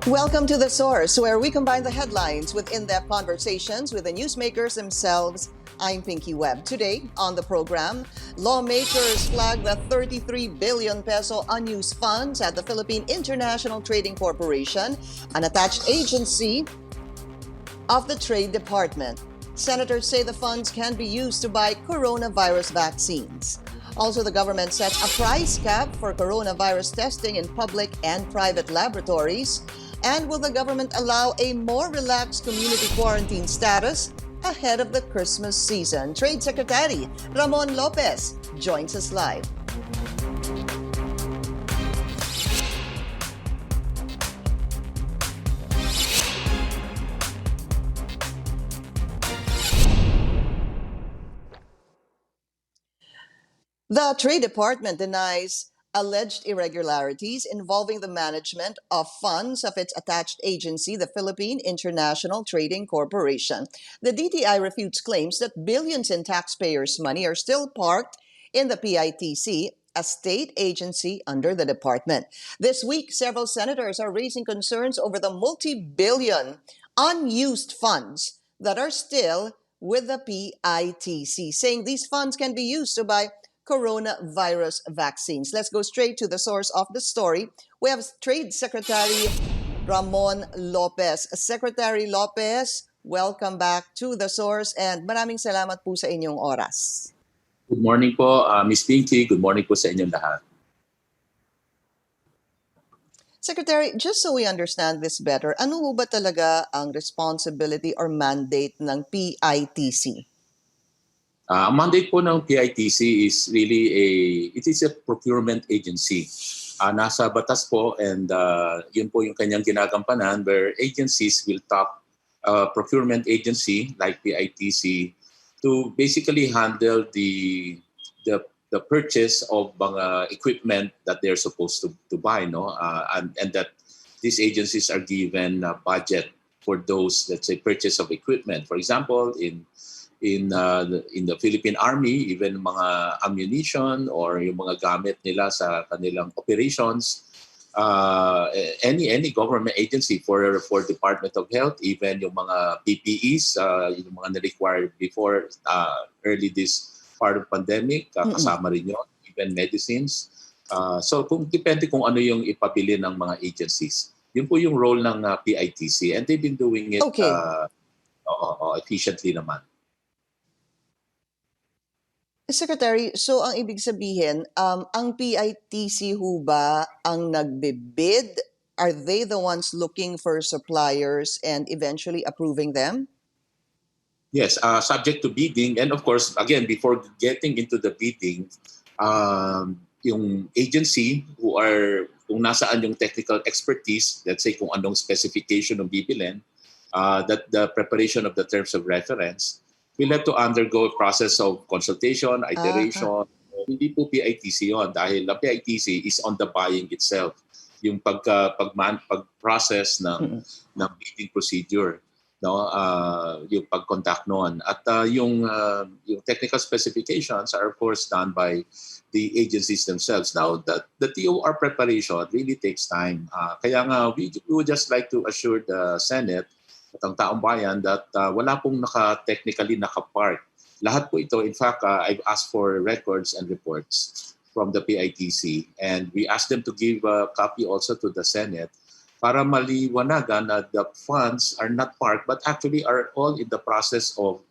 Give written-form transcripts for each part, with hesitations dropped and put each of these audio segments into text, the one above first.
Welcome to The Source, where we combine the headlines with in-depth conversations with the newsmakers themselves. I'm Pinky Webb. Today on the program, lawmakers flag the 33 billion peso unused funds at the Philippine International Trading Corporation, an attached agency of the Trade Department. Senators say the funds can be used to buy coronavirus vaccines. Also, the government sets a price cap for coronavirus testing in public and private laboratories. And will the government allow a more relaxed community quarantine status ahead of the Christmas season? Trade Secretary Ramon Lopez joins us live. The Trade Department denies alleged irregularities involving the management of funds of its attached agency, the Philippine International Trading Corporation. The DTI refutes claims that billions in taxpayers' money are still parked in the PITC, a state agency under the department. This week, several senators are raising concerns over the multi-billion unused funds that are still with the PITC, saying these funds can be used to buy coronavirus vaccines. Let's go straight to the source of the story. We have Trade Secretary Ramon Lopez. Secretary Lopez, welcome back to the source and maraming salamat po sa inyong oras. Good morning po, Ms. Pinky. Good morning po sa inyong lahat. Secretary, just so we understand this better, ano ho ba talaga ang responsibility or mandate ng PITC? Ang mandate po ng PITC is really it is a procurement agency. Nasa batas po and yun po yung kanyang ginagampanan where agencies will top procurement agency like PITC to basically handle the purchase of mga equipment that they're supposed to buy, no? And that these agencies are given a budget for those, let's say, purchase of equipment. For example, in the Philippine Army, even mga ammunition or yung mga gamit nila sa kanilang operations, any government agency for Department of Health, even yung mga PPEs, yung mga na-required before early this part of pandemic, kasama rin yun, even medicines. So depende kung ano yung ipabili ng mga agencies. Yun po yung role ng PITC and they've been doing it efficiently naman. Secretary, so ang ibig sabihin, ang PITC ho ba ang nagbibid? Are they the ones looking for suppliers and eventually approving them? Yes, subject to bidding. And of course, again, before getting into the bidding, yung agency kung nasaan yung technical expertise, let's say kung anong specification ng bibilin, that the preparation of the terms of reference, we'll have to undergo a process of consultation, iteration. Hindi po PITC yun dahil the PITC is on the buying itself. Yung pag-process ng bidding procedure, no? Yung pag-conduct noon. At yung technical specifications are of course done by the agencies themselves. Now, the TOR preparation really takes time. Kaya nga, we would just like to assure the Senate at ang taong bayan that wala pong technically nakapark. Lahat po ito, in fact, I've asked for records and reports from the PITC and we asked them to give a copy also to the Senate para maliwanagan na the funds are not parked but actually are all in the process of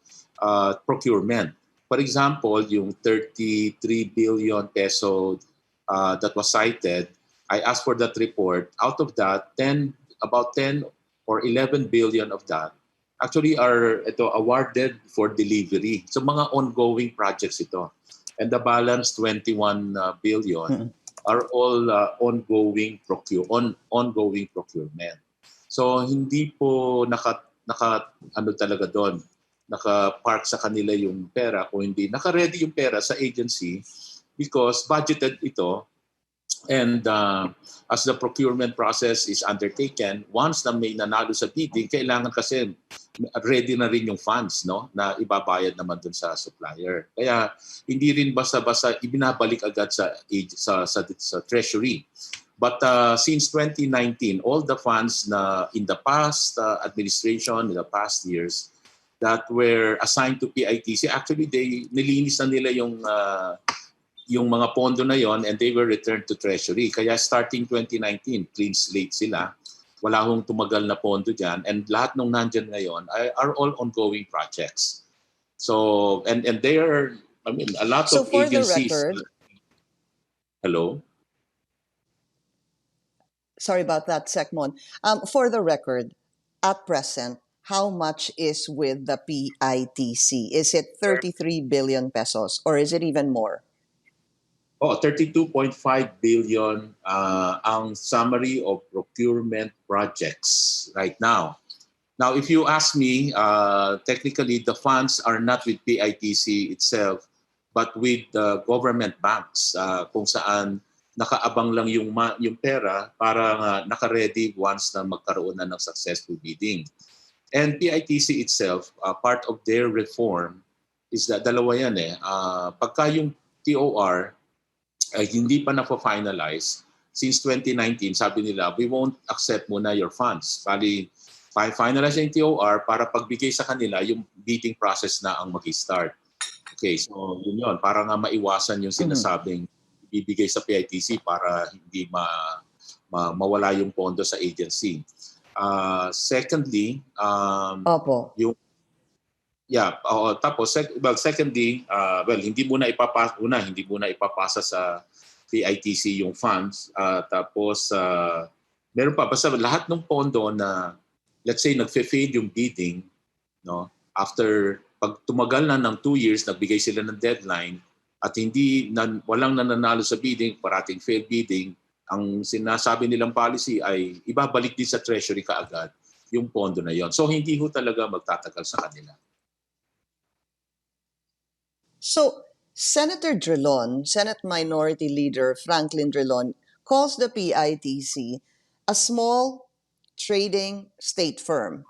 procurement. For example, yung 33 billion peso that was cited, I asked for that report. Out of that, about 10 or 11 billion of that actually are awarded for delivery. So mga ongoing projects ito. And the balance 21 billion are all ongoing procurement. So hindi po talaga doon naka-park sa kanila yung pera kung hindi naka-ready yung pera sa agency because budgeted ito. And as the procurement process is undertaken, once na may nanalo sa bidding, kailangan kasi ready na rin yung funds, no, na ibabayad naman dun sa supplier. Kaya hindi rin basta-basta ibinabalik agad sa treasury. But since 2019, all the funds na in the past administration, in the past years, that were assigned to PITC, actually nilinis na nila yung mga pondo na yon and they were returned to Treasury. Kaya starting 2019, clean slate sila. Wala hong tumagal na pondo dyan. And lahat nung nandyan ngayon are all ongoing projects. So, and they are, I mean, a lot So of for the agencies. record, Hello? sorry about that, Secmon. For the record, at present, how much is with the PITC? Is it 33 billion pesos or is it even more? 32.5 billion ang summary of procurement projects right now. Now, if you ask me, technically the funds are not with PITC itself, but with the government banks kung saan nakaabang lang yung pera para naka-ready once na magkaroon na ng successful bidding. And PITC itself, part of their reform is that dalawa yan pagka yung TOR ay hindi pa na-finalize, since 2019, sabi nila, we won't accept muna your funds. Bali, finalize yung TOR para pagbigay sa kanila, yung bidding process na ang mag-start. Okay, so yun. Para nga maiwasan yung sinasabing ibibigay sa PITC para hindi mawala yung pondo sa agency. Secondly, Opo. yung tapos secondly, hindi muna ipapasa sa PITC yung funds. Tapos meron pa basta lahat ng pondo na let's say nagfe-fade yung bidding, no? After pag tumagal na ng 2 years, nagbigay sila ng deadline at walang nananalo sa bidding, parating failed bidding, ang sinasabi nilang policy ay ibabalik din sa treasury kaagad yung pondo na yon. So hindi ho talaga magtatagal sa kanila. So, Senator Drilon, Senate Minority Leader Franklin Drilon, calls the PITC a small trading state firm.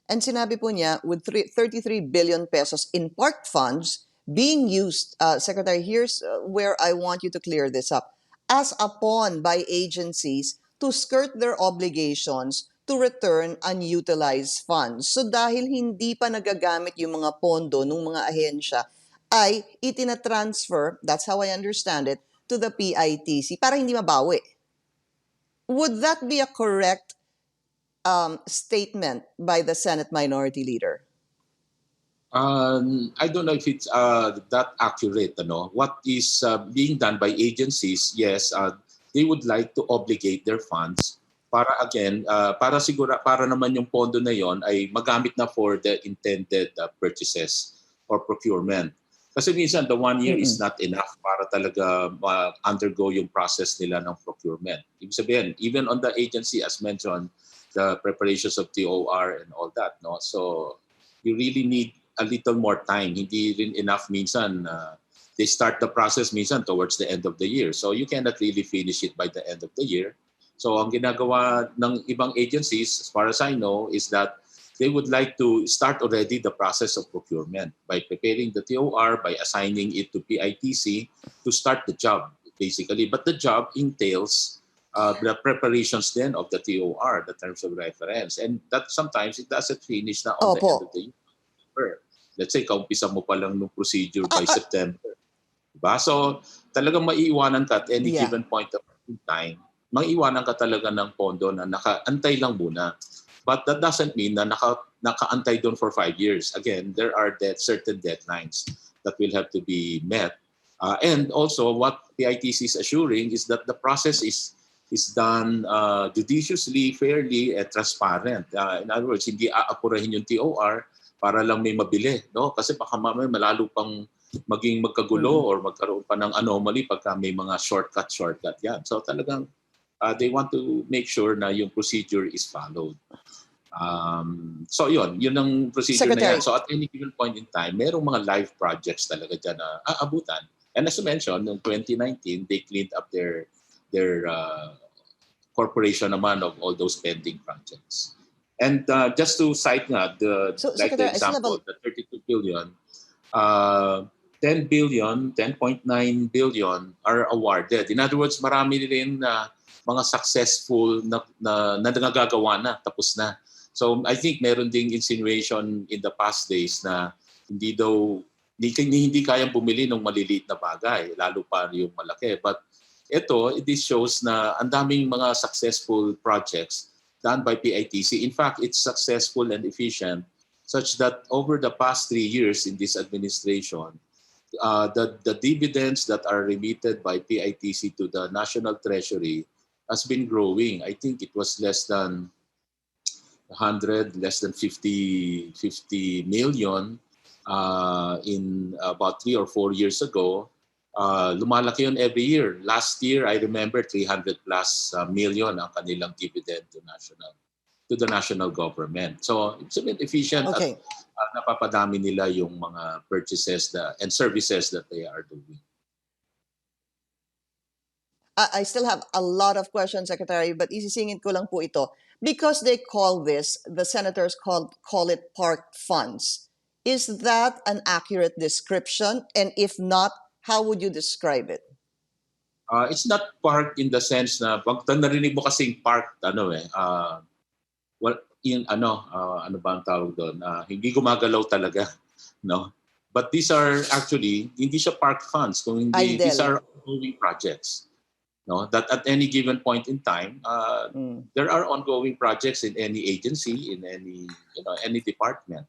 And sinabi po niya, with 33 billion pesos in parked funds being used, Secretary, here's where I want you to clear this up, as a pawn by agencies to skirt their obligations to return unutilized funds. So dahil hindi pa nagagamit yung mga pondo ng mga ahensya, ay itinatransfer, that's how I understand it, to the PITC para hindi mabawi. Would that be a correct statement by the Senate Minority Leader? I don't know if it's that accurate. What is being done by agencies, yes, they would like to obligate their funds para again, para naman yung pondo na yon ay magamit na for the intended purchases or procurement. Kasi minsan the 1 year is not enough para talaga undergo yung process nila ng procurement. Ibig sabihin, even on the agency as mentioned, the preparations of TOR and all that, no? So you really need a little more time. Hindi rin enough minsan. They start the process minsan towards the end of the year. So you cannot really finish it by the end of the year. So ang ginagawa ng ibang agencies, as far as I know, is that they would like to start already the process of procurement by preparing the TOR, by assigning it to PITC to start the job, basically. But the job entails the preparations then of the TOR, the terms of reference. And that sometimes it doesn't finish na on the end of the year. Let's say, kaumpisa mo pa lang ng procedure by September. Diba? So, talagang maiiwanan ka at any given point of time, maiiwanan ka talaga ng pondo na nakaantay lang muna. But that doesn't mean na nakaantay doon for 5 years. Again, there are certain deadlines that will have to be met. And also, what PITC is assuring is that the process is done judiciously, fairly, and transparent. In other words, hindi aapurahin yung TOR para lang may mabili. No? Kasi baka mamaya malalo pang maging magkagulo or magkaroon pa ng anomaly pagka may mga shortcut yan. So talagang they want to make sure na yung procedure is followed. So yun ang procedure Secretary. na yan. So at any given point in time, merong mga live projects talaga dyan na aabutan. And as I mentioned, noong 2019, they cleaned up their corporation naman of all those pending projects. And just to cite nga, the example, the 32 billion, 10 billion, 10.9 billion are awarded. In other words, marami rin na mga successful na nagagawa na, tapos na. So I think meron ding insinuation in the past days na hindi daw hindi kayang bumili ng maliliit na bagay, lalo pa yung malaki. But this shows na ang daming mga successful projects done by PITC. In fact, it's successful and efficient such that over the past 3 years in this administration, the dividends that are remitted by PITC to the National Treasury has been growing. I think it was less than 50 million in about 3 or 4 years ago. Lumalaki yun every year. Last year, I remember 300 plus million ang kanilang dividend to the national government. So it's been efficient Okay. at napapadami nila yung mga purchases and services that they are doing. I still have a lot of questions, Secretary, but isisingit ko lang po ito. Because they call this, the senators call it parked funds. Is that an accurate description? And if not, how would you describe it? It's not parked in the sense na pag narinig mo kasing parked, ano ba ang tawag doon? Hindi gumagalaw talaga, no? But these are actually hindi siya parked funds, kung hindi these are ongoing projects. No, that at any given point in time, there are ongoing projects in any agency, in any department,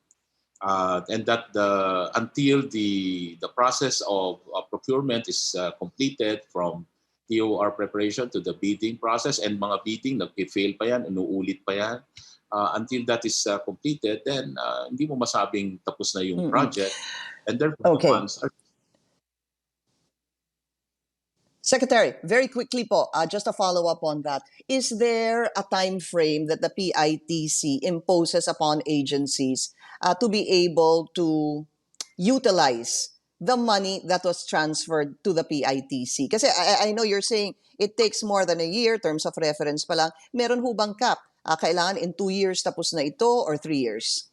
and that until the process of procurement is completed from TOR preparation to the bidding process, and mga bidding nag-fail pa yan, inuulit pa yan, until that is completed, then hindi mo masabing tapos na yung project, and therefore the funds are. Secretary, very quickly po, just a follow-up on that. Is there a time frame that the PITC imposes upon agencies to be able to utilize the money that was transferred to the PITC? Kasi I know you're saying it takes more than a year, terms of reference pa lang. Meron ho bang cap? Kailangan in 2 years tapos na ito or 3 years?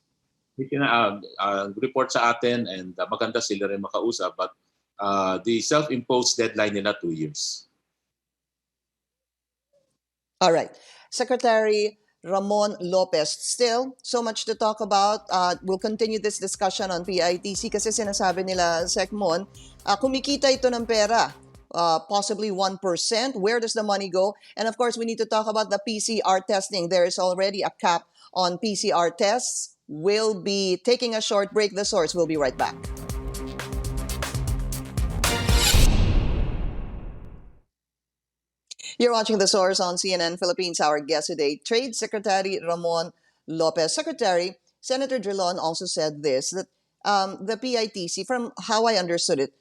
Report sa atin, and maganda sila rin makausap, but the self-imposed deadline nila 2 years. All right. Secretary Ramon Lopez, still so much to talk about. We'll continue this discussion on PITC kasi sinasabi nila, Secmon, kumikita ito ng pera, possibly 1%. Where does the money go? And of course, we need to talk about the PCR testing. There is already a cap on PCR tests. We'll be taking a short break. The Source will be right back. You're watching The Source on CNN Philippines. Our guest today, Trade Secretary Ramon Lopez. Secretary, Senator Drilon also said this, that the PITC, from how I understood it,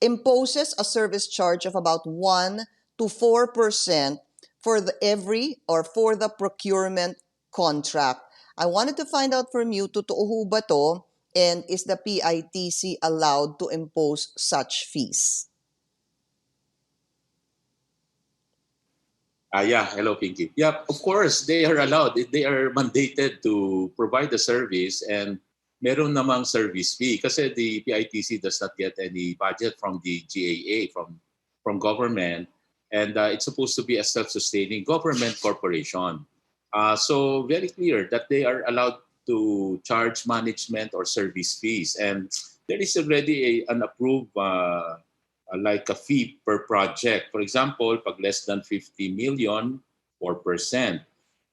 imposes a service charge of about 1 to 4% for the procurement contract. I wanted to find out from you, totoo ho ba to? And is the PITC allowed to impose such fees? Hello, Pinky. Yeah, of course, they are allowed. They are mandated to provide the service, and meron namang service fee kasi the PITC does not get any budget from the GAA, from government, and it's supposed to be a self-sustaining government corporation. So very clear that they are allowed to charge management or service fees, and there is already an approved like a fee per project. For example, pag less than 50 million, 4%.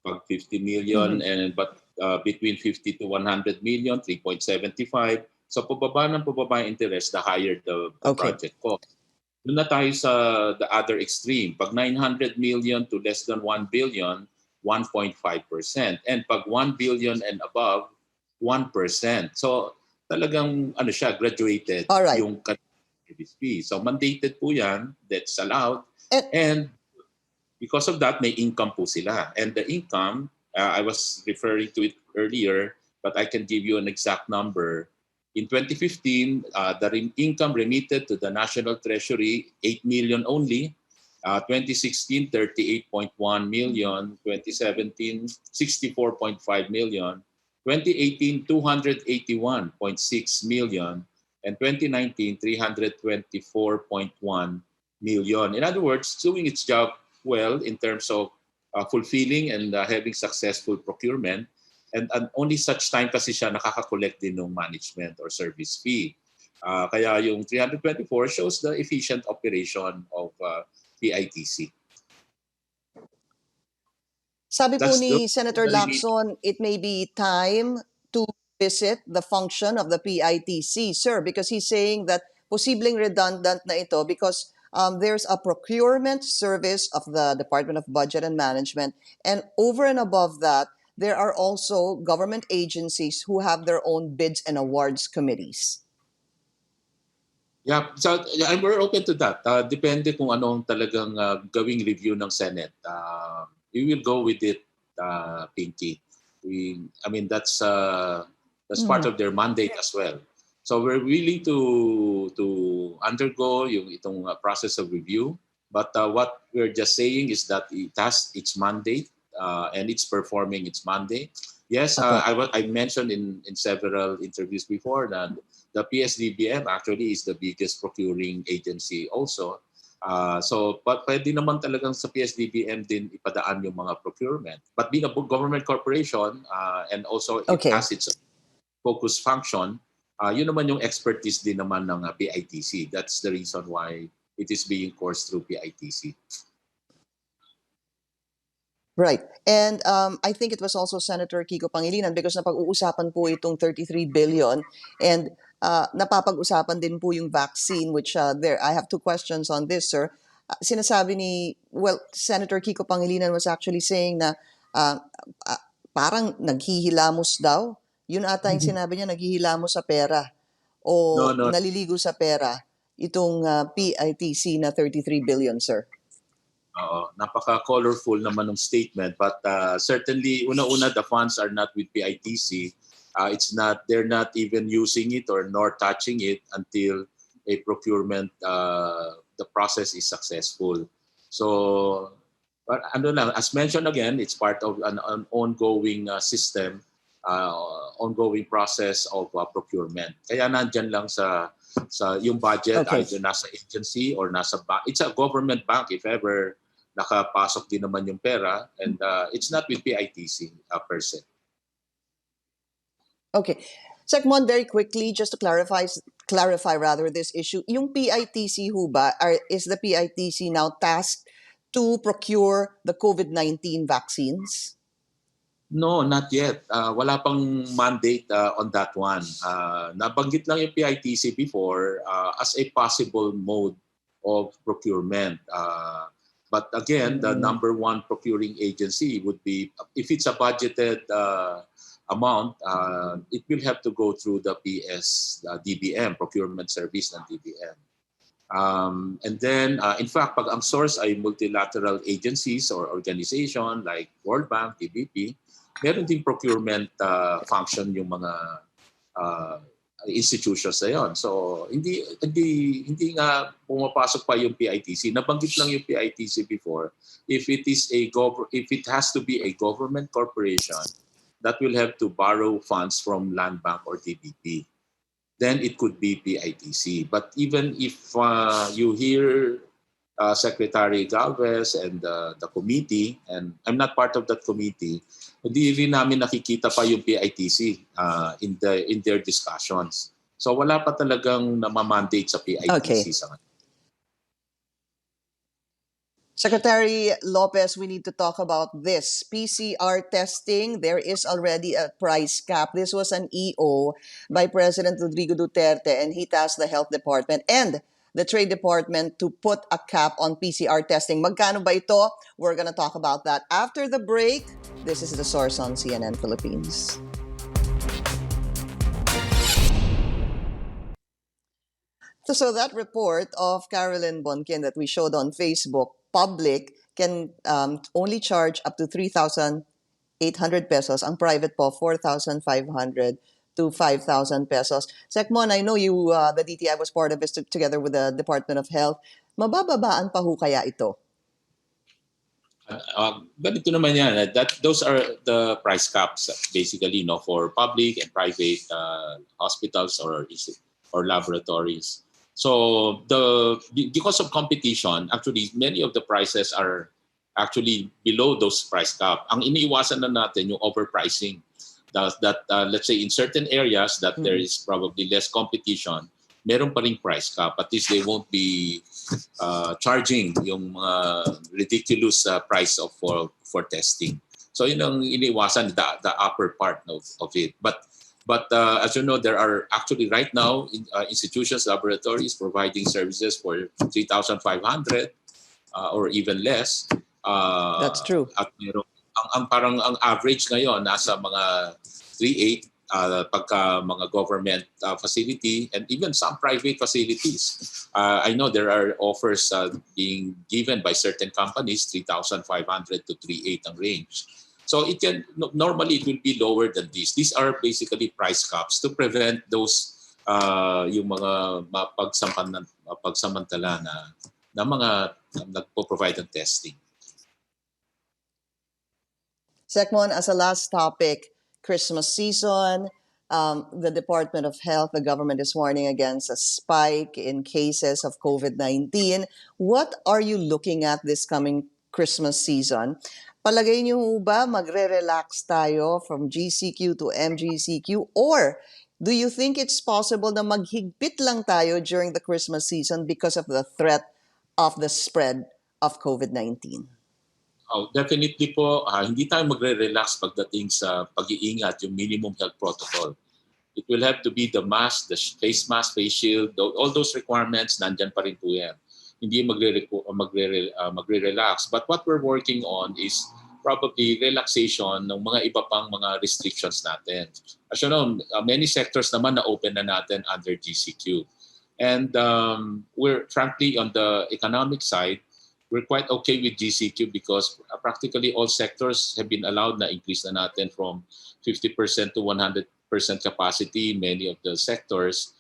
Pag 50 million but between 50 to 100 million, 3.75. So pababa yung interest, the higher the project cost. Doon na tayo sa the other extreme. Pag 900 million to less than 1 billion, 1.5%. And pag 1 billion and above, 1%. So talagang graduated yung fee. So mandated po yan, that's allowed. And because of that, may income po sila. And the income, I was referring to it earlier, but I can give you an exact number. In 2015, the income remitted to the National Treasury, 8 million only. 2016, 38.1 million. 2017, 64.5 million. 2018, 281.6 million. and 2019, 324.1 million. In other words, doing its job well in terms of fulfilling and having successful procurement. And only such time kasi siya nakaka-collect din ng management or service fee. Kaya yung 324 shows the efficient operation of PITC. Sabi po That's the ni Senator Lacson, it may be time to visit the function of the PITC, sir, because he's saying that posibleng redundant na ito because there's a procurement service of the Department of Budget and Management, and over and above that, there are also government agencies who have their own bids and awards committees. Yeah, so we're open to that. Depende kung anong talagang gawing review ng Senate. We will go with it, Pinky. I mean, that's part of their mandate as well. So we're willing to undergo itong process of review. But what we're just saying is that it has its mandate and it's performing its mandate. Yes, I mentioned in several interviews before that the PSDBM actually is the biggest procuring agency also. So, but pwede naman talagang sa PSDBM din ipadaan yung mga procurement. But being a government corporation and also it has its focus function, yun naman yung expertise din naman ng PITC. That's the reason why it is being coursed through PITC. Right. And I think it was also Senator Kiko Pangilinan because napag-uusapan po itong 33 billion and napapag-usapan din po yung vaccine, which there I have two questions on this, sir. Sinasabi ni, Senator Kiko Pangilinan was actually saying na parang naghihilamos daw. Yun ata yung sinabi niya, naghihilamos sa pera o naliligo sa pera itong PITC na 33 billion, sir. Napaka-colorful naman ng statement, but certainly una-una the funds are not with PITC. They're not even using it or nor touching it until a procurement the process is successful. So but as mentioned again, it's part of an ongoing system, ongoing process of procurement. Kaya nandyan lang sa yung budget either nasa agency or it's a government bank if ever nakapasok din naman yung pera, and it's not with PITC per se. Okay. Secmon, very quickly, just to clarify rather this issue, yung PITC ho ba, is the PITC now tasked to procure the COVID-19 vaccines? No, not yet. Wala pang mandate on that one. Nabanggit lang yung PITC before as a possible mode of procurement. But again, the number one procuring agency would be, if it's a budgeted amount, it will have to go through the DBM, procurement service ng DBM. And then, in fact, pag ang source ay multilateral agencies or organization like World Bank, DBP, meron din procurement function yung mga institutions na yun. So, hindi nga pumapasok pa yung PITC. Nabanggit lang yung PITC before. If it has to be a government corporation, that will have to borrow funds from Land Bank or DBP. Then it could be PITC. But even if you hear Secretary Galvez and the committee, and I'm not part of that committee, hindi rin namin nakikita pa yung PITC in their discussions. So wala pa talagang namamandate sa PITC sa ngayon. Secretary Lopez, we need to talk about this. PCR testing, there is already a price cap. This was an EO by President Rodrigo Duterte, and he tasked the Health Department and the Trade Department to put a cap on PCR testing. Magkano ba ito? We're gonna talk about that after the break. This is The Source on CNN Philippines. So that report of Carolyn Bonkin that we showed on Facebook, public can only charge up to 3,800 pesos. Ang private po, 4,500 to 5,000 pesos. Secmon, I know you, the DTI was part of this together with the Department of Health. Mabababaan pa ho kaya ito? Ganito naman yan. Those are the price caps basically, for public and private hospitals or or laboratories. So because of competition, actually many of the prices are actually below those price cap. Ang iniiwasan na natin yung overpricing. Let's say in certain areas that there is probably less competition, meron pa ring price cap. At least they won't be charging yung ridiculous price for testing. So yun ang iniiwasan, the upper part of it. But as you know, there are actually right now institutions, laboratories providing services for 3,500 or even less. That's true. At parang ang average ngayon nasa mga 3.8 pagka mga government facility and even some private facilities. I know there are offers being given by certain companies, 3,500 to 3.8 ang range. So normally it will be lower than this. These are basically price caps to prevent those yung mga pagsamantala na mga nagpo-provide ng testing. Secmon, as a last topic, Christmas season, the Department of Health, the government is warning against a spike in cases of COVID-19. What are you looking at this coming Christmas season? Palagay niyo ba magre-relax tayo from GCQ to MGCQ, or do you think it's possible na maghigpit lang tayo during the Christmas season because of the threat of the spread of COVID-19? Oh, definitely po, hindi tayo magre-relax pagdating sa pag-iingat, yung minimum health protocol. It will have to be the mask, the face mask, face shield, all those requirements, nandyan pa rin po yan. Hindi magre-relax. But what we're working on is probably relaxation ng mga iba pang mga restrictions natin. As you know, many sectors naman na-open na natin under GCQ. And we're frankly on the economic side, we're quite okay with GCQ because practically all sectors have been allowed na increase na natin from 50% to 100% capacity, many of the sectors,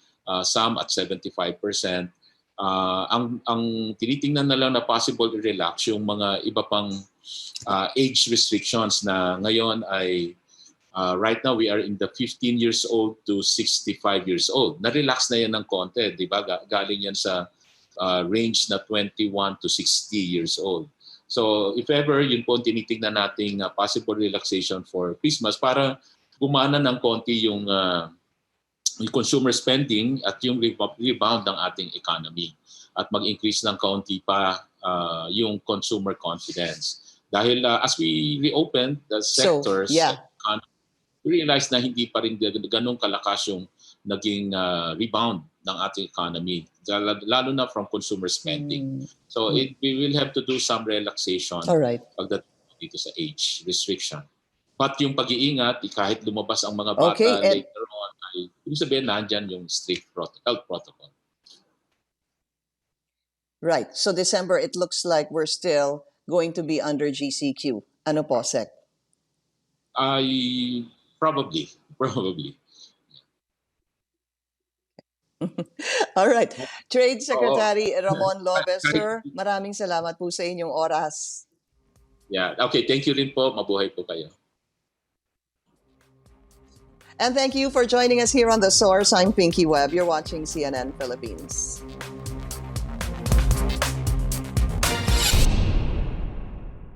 some at 75%. Ang tinitingnan na lang na possible i-relax yung mga iba pang age restrictions na ngayon ay right now we are in the 15 years old to 65 years old. Na-relax na yan ng konti, di ba? Galing yan sa range na 21 to 60 years old. So if ever, yun po tinitingnan nating possible relaxation for Christmas para gumana ng konti yung consumer spending at yung rebound ng ating economy at mag-increase ng kaunti pa yung consumer confidence. Dahil as we reopen the sectors, we realize na hindi pa rin ganun kalakas yung naging rebound ng ating economy, lalo na from consumer spending. So we will have to do some relaxation pagdating dito sa age restriction. But yung pag-iingat, kahit lumabas ang mga bata later on, ay ibig sabihin nandyan yung strict health protocol. Right. So December, it looks like we're still going to be under GCQ. Ano po, Sec? Probably. All right. Trade Secretary Ramon Lopez, sir, maraming salamat po sa inyong oras. Yeah. Okay, thank you rin po. Mabuhay po kayo. And thank you for joining us here on The Source. I'm Pinky Webb. You're watching CNN Philippines.